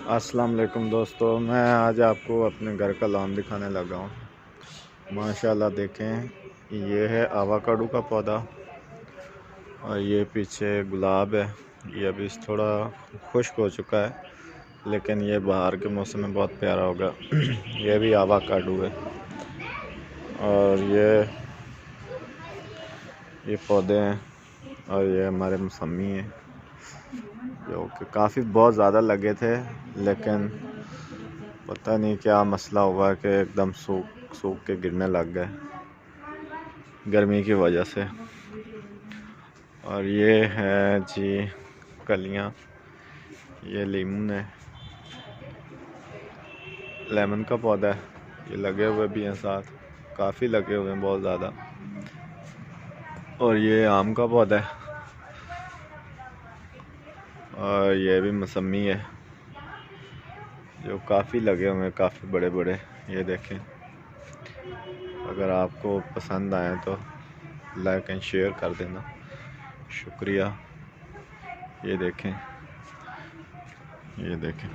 अस्सलाम वालेकुम दोस्तों, मैं आज आपको अपने घर का लॉन दिखाने लगा हूँ। माशाल्लाह देखें, ये है आवाकाडो का पौधा और ये पीछे गुलाब है। ये अभी थोड़ा खुश्क हो चुका है, लेकिन ये बाहर के मौसम में बहुत प्यारा होगा। ये भी आवाकाडो है और ये पौधे हैं और ये हमारे मौसमी हैं जो कि काफ़ी बहुत ज़्यादा लगे थे, लेकिन पता नहीं क्या मसला हुआ कि एकदम सूख के गिरने लग गए गर्मी की वजह से। और ये है जी कलियां, ये लेमन का पौधा है। ये लगे हुए भी हैं साथ, काफ़ी लगे हुए हैं, बहुत ज़्यादा। और ये आम का पौधा है और ये भी मौसमी है जो काफ़ी लगे हुए हैं, काफ़ी बड़े बड़े। ये देखें, अगर आपको पसंद आए तो लाइक एंड शेयर कर देना, शुक्रिया। ये देखें, ये देखें।